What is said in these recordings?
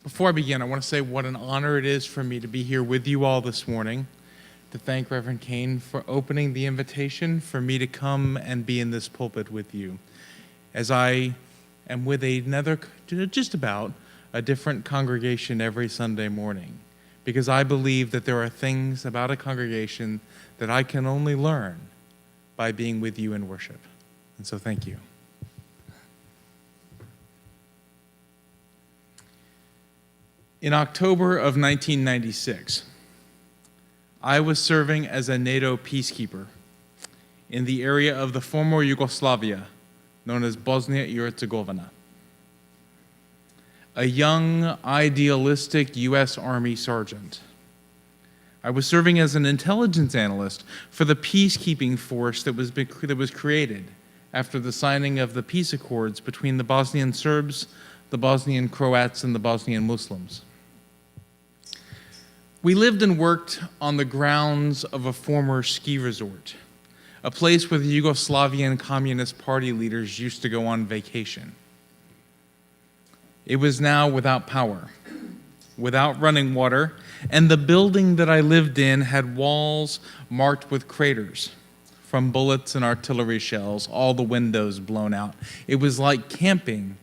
Before I begin, I want to say what an honor it is for me to be here with you all this morning, to thank Reverend Kane for opening the invitation for me to come and be in this pulpit with you, as I am with just about a different congregation every Sunday morning, because I believe that there are things about a congregation that I can only learn by being with you in worship. And so thank you. In October of 1996, I was serving as a NATO peacekeeper in the area of the former Yugoslavia, known as Bosnia and Herzegovina. A young, idealistic U.S. Army sergeant. I was serving as an intelligence analyst for the peacekeeping force that was created after the signing of the peace accords between the Bosnian Serbs, the Bosnian Croats, and the Bosnian Muslims. We lived and worked on the grounds of a former ski resort, a place where the Yugoslavian Communist Party leaders used to go on vacation. It was now without power, without running water, and the building that I lived in had walls marked with craters from bullets and artillery shells, all the windows blown out. It was like camping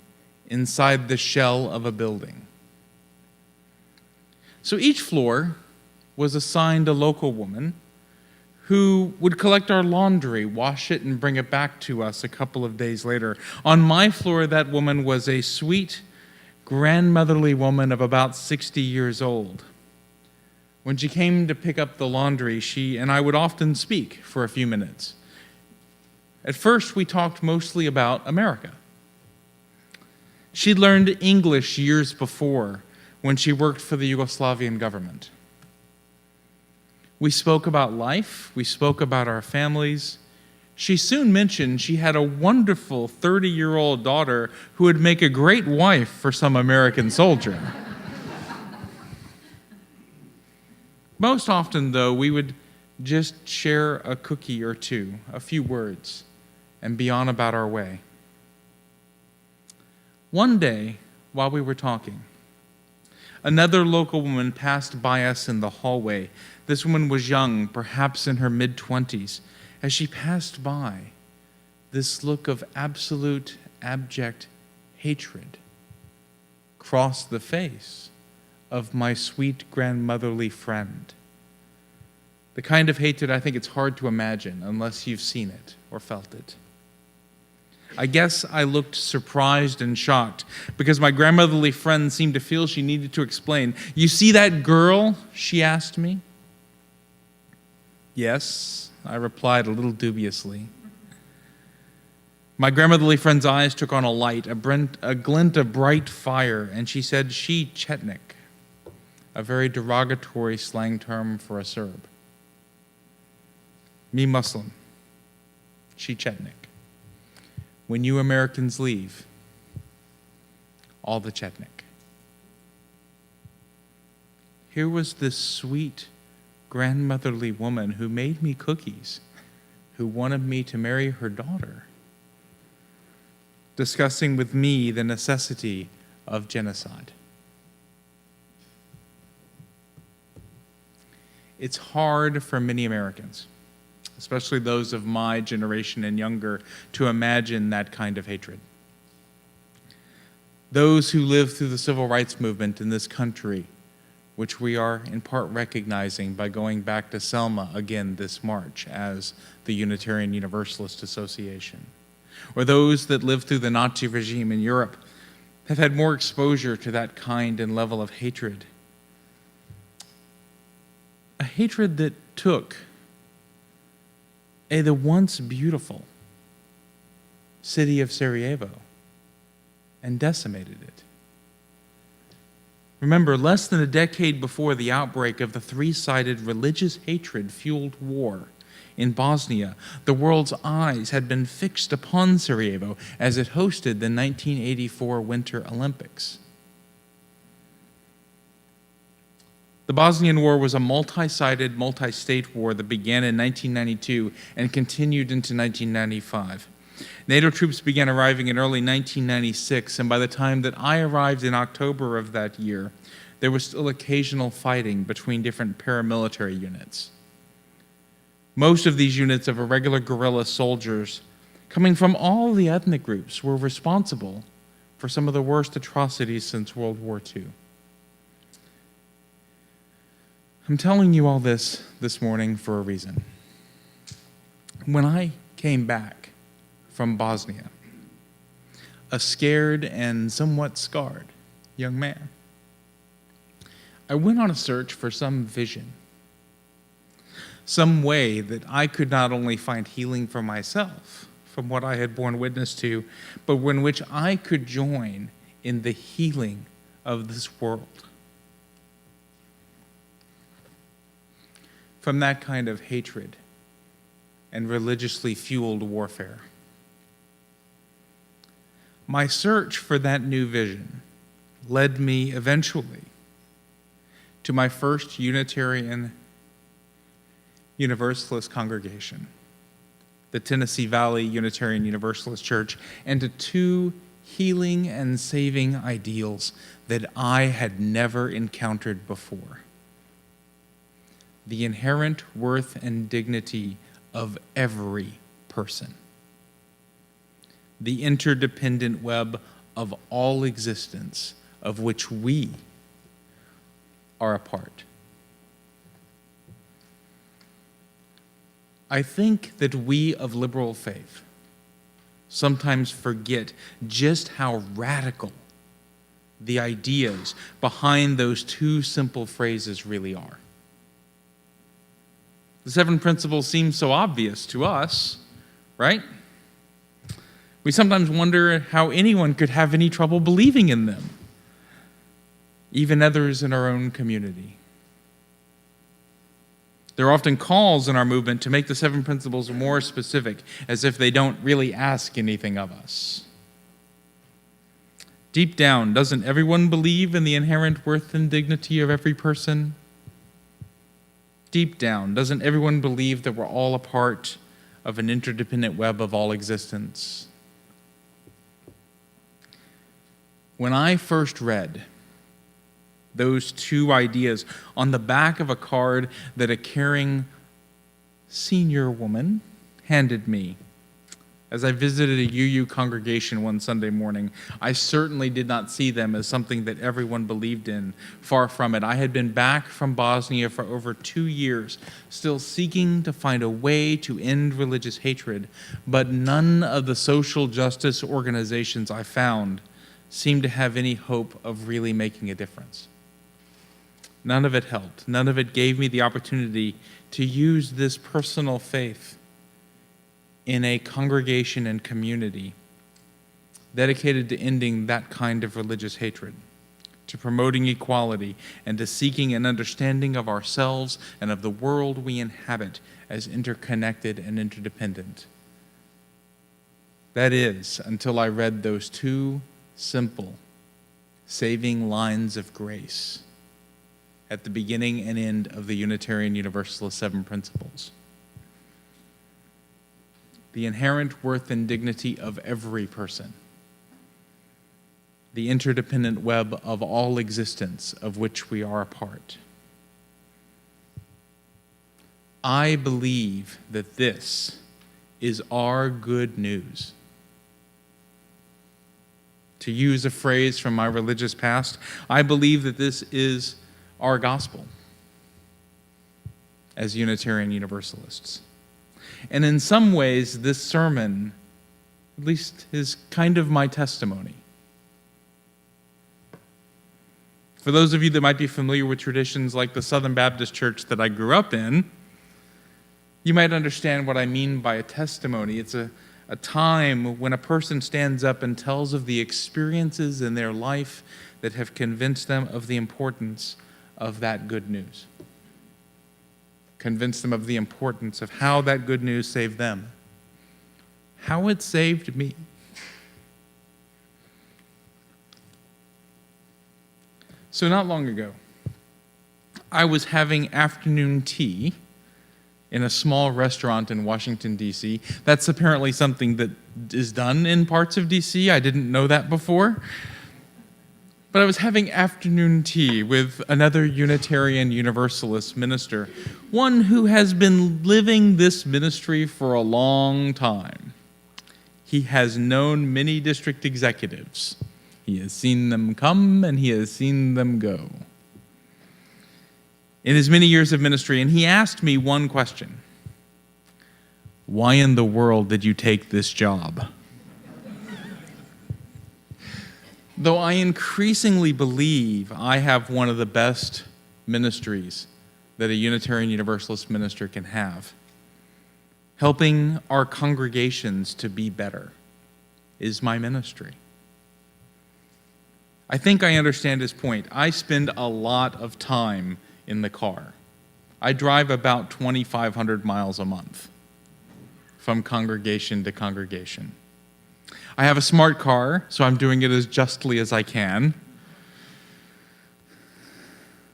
inside the shell of a building. So each floor was assigned a local woman who would collect our laundry, wash it, and bring it back to us a couple of days later. On my floor, that woman was a sweet, grandmotherly woman of about 60 years old. When she came to pick up the laundry, she and I would often speak for a few minutes. At first, we talked mostly about America. She'd learned English years before when she worked for the Yugoslavian government. We spoke about life, we spoke about our families. She soon mentioned she had a wonderful 30-year-old daughter who would make a great wife for some American soldier. Most often, though, we would just share a cookie or two, a few words, and be on about our way. One day, while we were talking, another local woman passed by us in the hallway. This woman was young, perhaps in her mid-20s. As she passed by, this look of absolute, abject hatred crossed the face of my sweet grandmotherly friend. The kind of hatred I think it's hard to imagine unless you've seen it or felt it. I guess I looked surprised and shocked because my grandmotherly friend seemed to feel she needed to explain. "You see that girl?" she asked me. "Yes," I replied a little dubiously. My grandmotherly friend's eyes took on a light, a glint of bright fire, and she said, "She Chetnik," a very derogatory slang term for a Serb. "Me Muslim, she Chetnik. When you Americans leave, all the Chetnik." Here was this sweet, grandmotherly woman who made me cookies, who wanted me to marry her daughter, discussing with me the necessity of genocide. It's hard for many Americans, especially those of my generation and younger, to imagine that kind of hatred. Those who lived through the civil rights movement in this country, which we are in part recognizing by going back to Selma again this March as the Unitarian Universalist Association, or those that lived through the Nazi regime in Europe, have had more exposure to that kind and level of hatred. A hatred that took the once beautiful city of Sarajevo and decimated it. Remember, less than a decade before the outbreak of the three-sided religious hatred-fueled war in Bosnia, the world's eyes had been fixed upon Sarajevo as it hosted the 1984 Winter Olympics. The Bosnian War was a multi-state war that began in 1992 and continued into 1995. NATO troops began arriving in early 1996, and by the time that I arrived in October of that year, there was still occasional fighting between different paramilitary units. Most of these units of irregular guerrilla soldiers, coming from all the ethnic groups, were responsible for some of the worst atrocities since World War II. I'm telling you all this morning for a reason. When I came back from Bosnia, a scared and somewhat scarred young man, I went on a search for some vision, some way that I could not only find healing for myself from what I had borne witness to, but in which I could join in the healing of this world. From that kind of hatred and religiously fueled warfare. My search for that new vision led me eventually to my first Unitarian Universalist congregation, the Tennessee Valley Unitarian Universalist Church, and to two healing and saving ideals that I had never encountered before. The inherent worth and dignity of every person. The interdependent web of all existence of which we are a part. I think that we of liberal faith sometimes forget just how radical the ideas behind those two simple phrases really are. The 7 principles seem so obvious to us, right? We sometimes wonder how anyone could have any trouble believing in them, even others in our own community. There are often calls in our movement to make the 7 principles more specific, as if they don't really ask anything of us. Deep down, doesn't everyone believe in the inherent worth and dignity of every person? Deep down, doesn't everyone believe that we're all a part of an interdependent web of all existence? When I first read those two ideas on the back of a card that a caring senior woman handed me as I visited a UU congregation one Sunday morning, I certainly did not see them as something that everyone believed in. Far from it. I had been back from Bosnia for over 2 years, still seeking to find a way to end religious hatred, but none of the social justice organizations I found seemed to have any hope of really making a difference. None of it helped. None of it gave me the opportunity to use this personal faith in a congregation and community dedicated to ending that kind of religious hatred, to promoting equality, and to seeking an understanding of ourselves and of the world we inhabit as interconnected and interdependent. That is, until I read those two simple, saving lines of grace at the beginning and end of the Unitarian Universalist 7 principles. The inherent worth and dignity of every person. The interdependent web of all existence of which we are a part. I believe that this is our good news. To use a phrase from my religious past, I believe that this is our gospel as Unitarian Universalists. And in some ways, this sermon, at least, is kind of my testimony. For those of you that might be familiar with traditions like the Southern Baptist Church that I grew up in, you might understand what I mean by a testimony. It's a time when a person stands up and tells of the experiences in their life that have convinced them of the importance of that good news. Convinced them of the importance of how that good news saved them. How it saved me. So not long ago, I was having afternoon tea in a small restaurant in Washington, D.C. That's apparently something that is done in parts of D.C. I didn't know that before. But I was having afternoon tea with another Unitarian Universalist minister, one who has been living this ministry for a long time. He has known many district executives. He has seen them come and he has seen them go in his many years of ministry. And he asked me one question: why in the world did you take this job? Though I increasingly believe I have one of the best ministries that a Unitarian Universalist minister can have, helping our congregations to be better is my ministry. I think I understand his point. I spend a lot of time in the car. I drive about 2,500 miles a month from congregation to congregation. I have a smart car, so I'm doing it as justly as I can.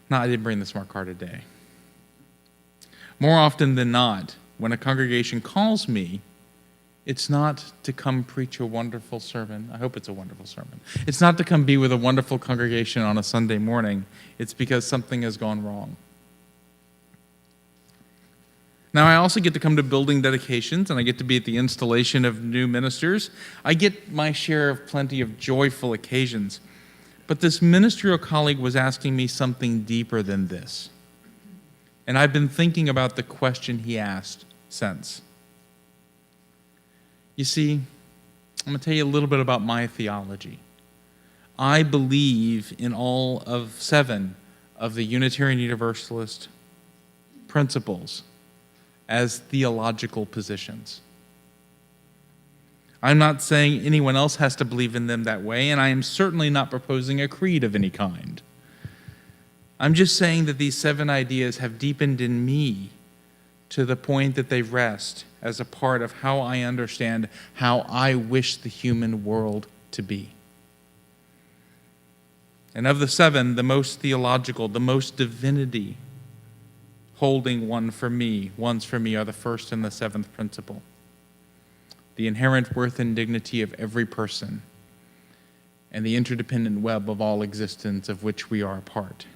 No, I didn't bring the smart car today. More often than not, when a congregation calls me, it's not to come preach a wonderful sermon. I hope it's a wonderful sermon. It's not to come be with a wonderful congregation on a Sunday morning. It's because something has gone wrong. Now, I also get to come to building dedications, and I get to be at the installation of new ministers. I get my share of plenty of joyful occasions. But this ministerial colleague was asking me something deeper than this. And I've been thinking about the question he asked since. You see, I'm going to tell you a little bit about my theology. I believe in all of 7 of the Unitarian Universalist principles as theological positions. I'm not saying anyone else has to believe in them that way, and I am certainly not proposing a creed of any kind. I'm just saying that these 7 ideas have deepened in me to the point that they rest as a part of how I understand how I wish the human world to be. And of the 7, the most theological, the most divinity holding ones for me are the first and the 7th principle. The inherent worth and dignity of every person and the interdependent web of all existence of which we are a part.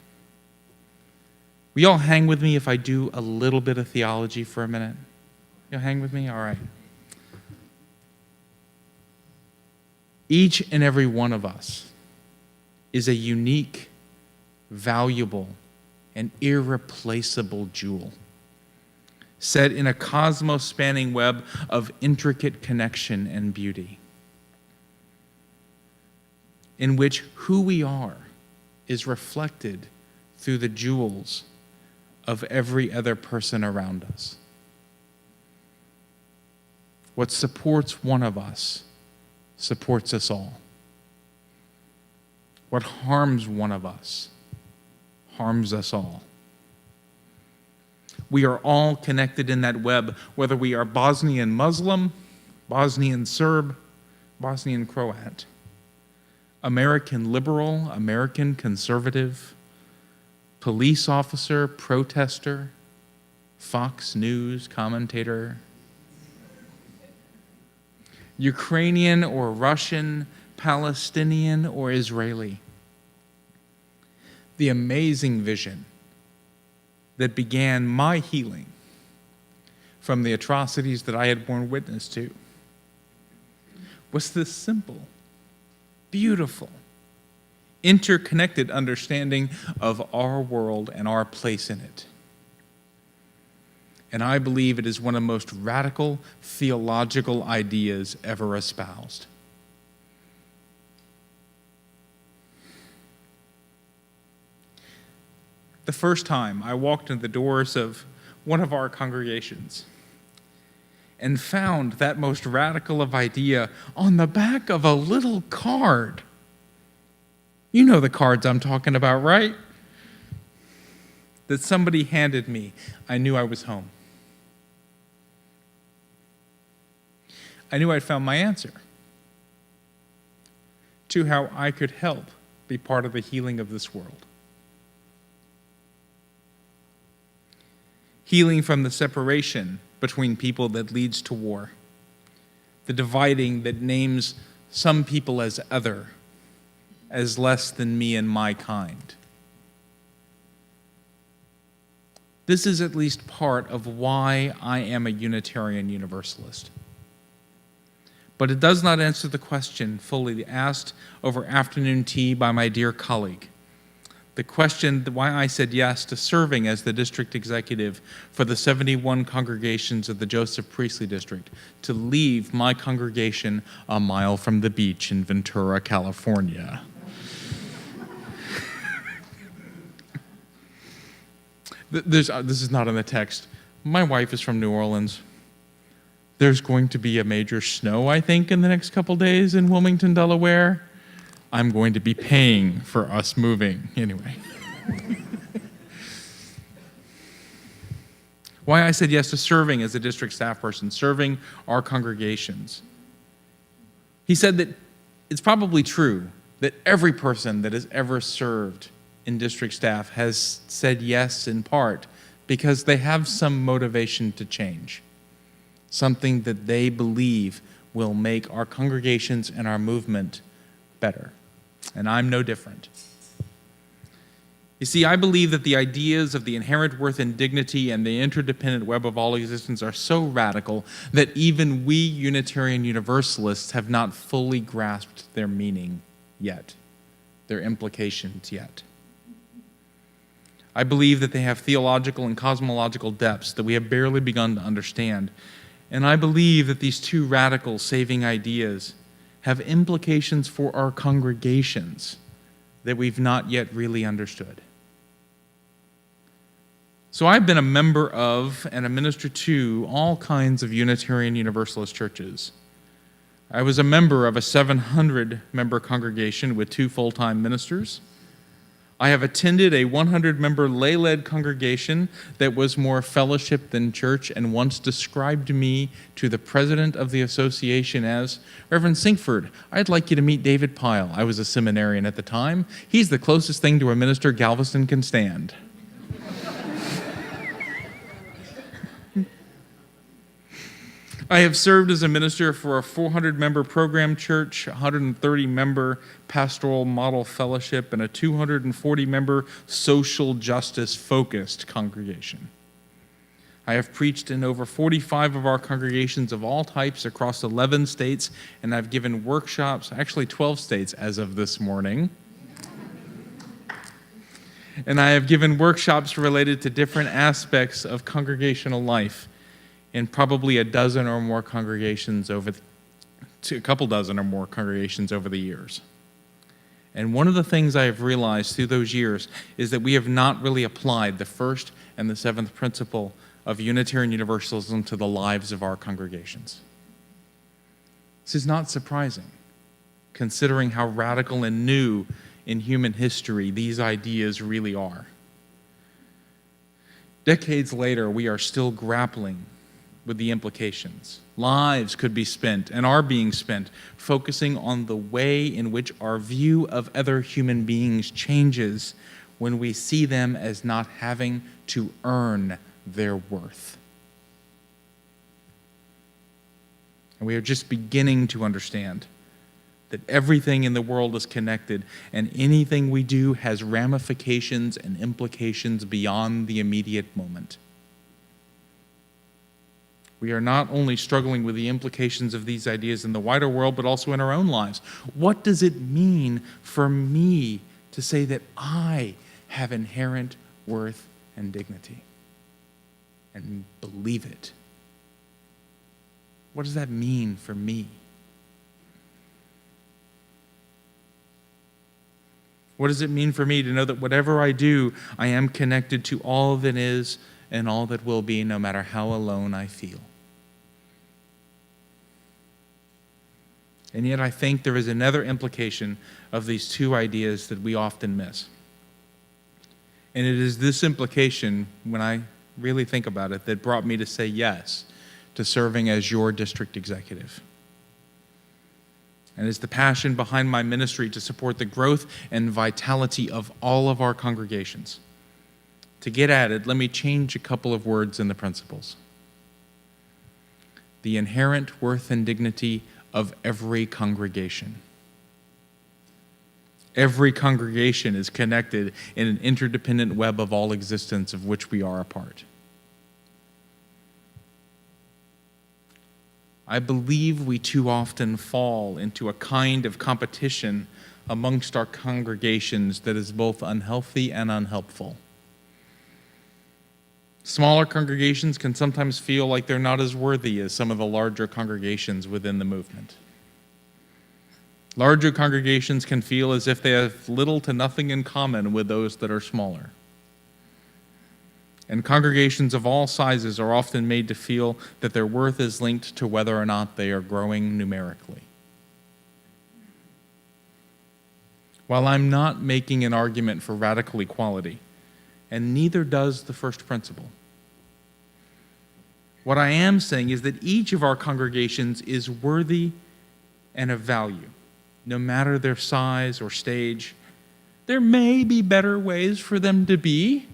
Will you all hang with me if I do a little bit of theology for a minute? You'll hang with me? All right. Each and every one of us is a unique, valuable, and irreplaceable jewel, set in a cosmos-spanning web of intricate connection and beauty, in which who we are is reflected through the jewels of every other person around us. What supports one of us supports us all. What harms one of us harms us all. We are all connected in that web, whether we are Bosnian Muslim, Bosnian Serb, Bosnian Croat, American liberal, American conservative, police officer, protester, Fox News commentator, Ukrainian or Russian, Palestinian or Israeli. The amazing vision that began my healing from the atrocities that I had borne witness to was this simple, beautiful, interconnected understanding of our world and our place in it. And I believe it is one of the most radical theological ideas ever espoused. The first time I walked in the doors of one of our congregations and found that most radical of idea on the back of a little card. You know the cards I'm talking about, right? That somebody handed me. I knew I was home. I knew I'd found my answer to how I could help be part of the healing of this world. healing from the separation between people that leads to war, the dividing that names some people as other, as less than me and my kind. This is at least part of why I am a Unitarian Universalist. But it does not answer the question fully asked over afternoon tea by my dear colleague. The question why I said yes to serving as the district executive for the 71 congregations of the Joseph Priestley District, to leave my congregation a mile from the beach in Ventura, California. This is not in the text. My wife is from New Orleans. There's going to be a major snow, I think, in the next couple days in Wilmington, Delaware. I'm going to be paying for us moving. Anyway. Why I said yes to serving as a district staff person, serving our congregations. He said that it's probably true that every person that has ever served in district staff has said yes in part because they have some motivation to change, something that they believe will make our congregations and our movement better. And I'm no different. You see, I believe that the ideas of the inherent worth and dignity and the interdependent web of all existence are so radical that even we Unitarian Universalists have not fully grasped their meaning yet, their implications yet. I believe that they have theological and cosmological depths that we have barely begun to understand. And I believe that these two radical saving ideas have implications for our congregations that we've not yet really understood. So I've been a member of and a minister to all kinds of Unitarian Universalist churches. I was a member of a 700-member congregation with 2 full-time ministers. I have attended a 100-member lay-led congregation that was more fellowship than church and once described me to the president of the association as, "Reverend Sinkford, I'd like you to meet David Pyle." I was a seminarian at the time. He's the closest thing to a minister Galveston can stand. I have served as a minister for a 400-member program church, a 130-member pastoral model fellowship, and a 240-member social justice-focused congregation. I have preached in over 45 of our congregations of all types across 11 states, and I've given workshops, actually 12 states as of this morning. And I have given workshops related to different aspects of congregational life in probably a dozen or more congregations a couple dozen or more congregations over the years. And one of the things I have realized through those years is that we have not really applied the first and the seventh principle of Unitarian Universalism to the lives of our congregations. This is not surprising, considering how radical and new in human history these ideas really are. Decades later, we are still grappling with the implications. Lives could be spent and are being spent focusing on the way in which our view of other human beings changes when we see them as not having to earn their worth. And we are just beginning to understand that everything in the world is connected and anything we do has ramifications and implications beyond the immediate moment. We are not only struggling with the implications of these ideas in the wider world, but also in our own lives. What does it mean for me to say that I have inherent worth and dignity? And believe it. What does that mean for me? What does it mean for me to know that whatever I do, I am connected to all that is and all that will be, no matter how alone I feel? And yet I think there is another implication of these two ideas that we often miss. And it is this implication, when I really think about it, that brought me to say yes to serving as your district executive. And it's the passion behind my ministry to support the growth and vitality of all of our congregations, To get at it, let me change a couple of words in the principles. The inherent worth and dignity of every congregation. Every congregation is connected in an interdependent web of all existence of which we are a part. I believe we too often fall into a kind of competition amongst our congregations that is both unhealthy and unhelpful. Smaller congregations can sometimes feel like they're not as worthy as some of the larger congregations within the movement. Larger congregations can feel as if they have little to nothing in common with those that are smaller. And congregations of all sizes are often made to feel that their worth is linked to whether or not they are growing numerically. While I'm not making an argument for radical equality, and neither does the first principle, what I am saying is that each of our congregations is worthy and of value, no matter their size or stage. There may be better ways for them to be,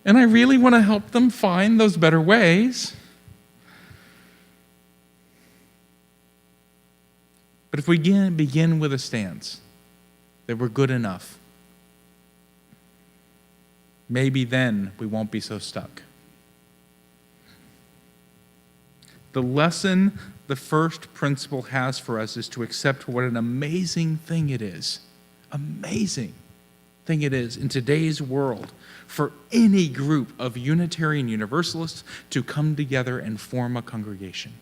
and I really want to help them find those better ways. But if we begin with a stance that we're good enough, maybe then we won't be so stuck. The lesson the first principle has for us is to accept what an amazing thing it is. Amazing thing it is in today's world for any group of Unitarian Universalists to come together and form a congregation.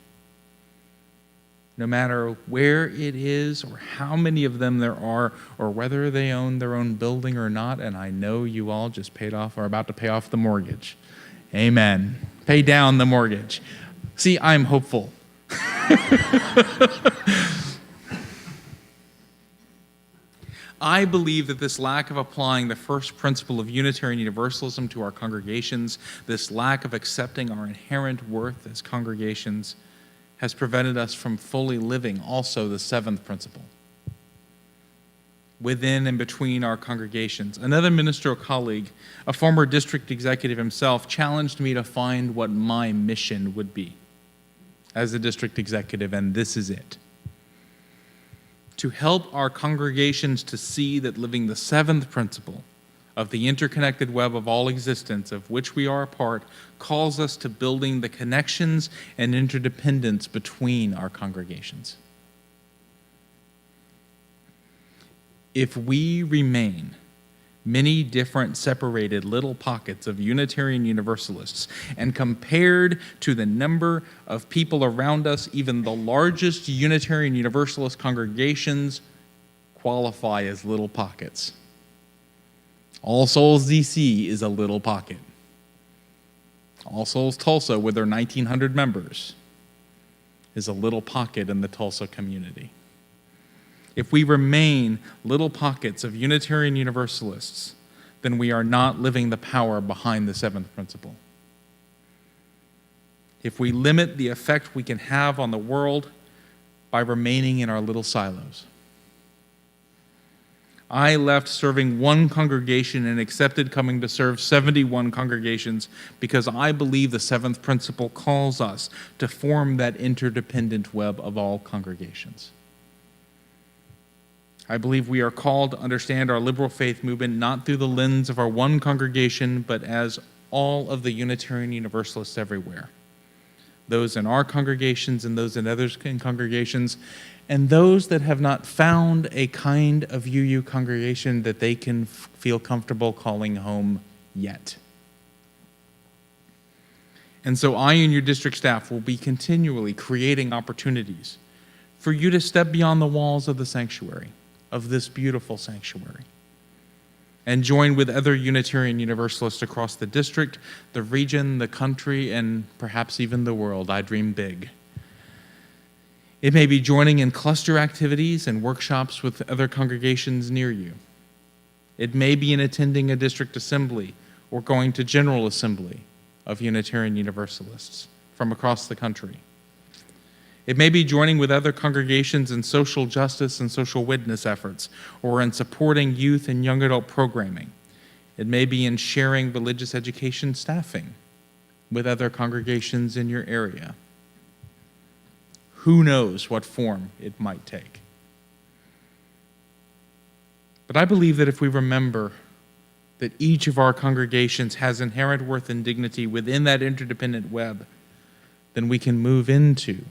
No matter where it is or how many of them there are or whether they own their own building or not, and I know you all just paid off or are about to pay off the mortgage. Amen. Pay down the mortgage. See, I'm hopeful. I believe that this lack of applying the first principle of Unitarian Universalism to our congregations, this lack of accepting our inherent worth as congregations, has prevented us from fully living also the seventh principle within and between our congregations. Another ministerial colleague, a former district executive himself, challenged me to find what my mission would be as a district executive, and this is it. To help our congregations to see that living the seventh principle of the interconnected web of all existence of which we are a part calls us to building the connections and interdependence between our congregations. If we remain many different separated little pockets of Unitarian Universalists, and compared to the number of people around us, even the largest Unitarian Universalist congregations qualify as little pockets. All Souls DC is a little pocket. All Souls Tulsa, with their 1,900 members, is a little pocket in the Tulsa community. If we remain little pockets of Unitarian Universalists, then we are not living the power behind the seventh principle. If we limit the effect we can have on the world by remaining in our little silos. I left serving one congregation and accepted coming to serve 71 congregations because I believe the seventh principle calls us to form that interdependent web of all congregations. I believe we are called to understand our liberal faith movement not through the lens of our one congregation, but as all of the Unitarian Universalists everywhere. Those in our congregations and those in others in congregations, and those that have not found a kind of UU congregation that they can feel comfortable calling home yet. And so I and your district staff will be continually creating opportunities for you to step beyond the walls of the sanctuary, of this beautiful sanctuary, and join with other Unitarian Universalists across the district, the region, the country, and perhaps even the world. I dream big. It may be joining in cluster activities and workshops with other congregations near you. It may be in attending a district assembly or going to General Assembly of Unitarian Universalists from across the country. It may be joining with other congregations in social justice and social witness efforts, or in supporting youth and young adult programming. It may be in sharing religious education staffing with other congregations in your area. Who knows what form it might take? But I believe that if we remember that each of our congregations has inherent worth and dignity within that interdependent web, then we can move into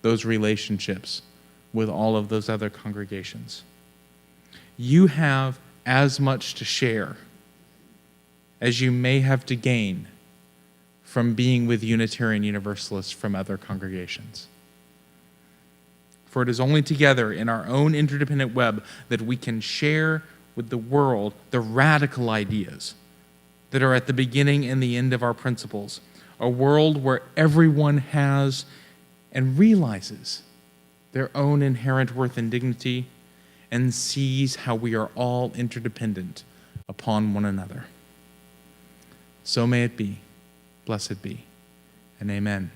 those relationships with all of those other congregations. You have as much to share as you may have to gain from being with Unitarian Universalists from other congregations. For it is only together in our own interdependent web that we can share with the world the radical ideas that are at the beginning and the end of our principles, a world where everyone has and realizes their own inherent worth and dignity and sees how we are all interdependent upon one another. So may it be. Blessed be. And amen.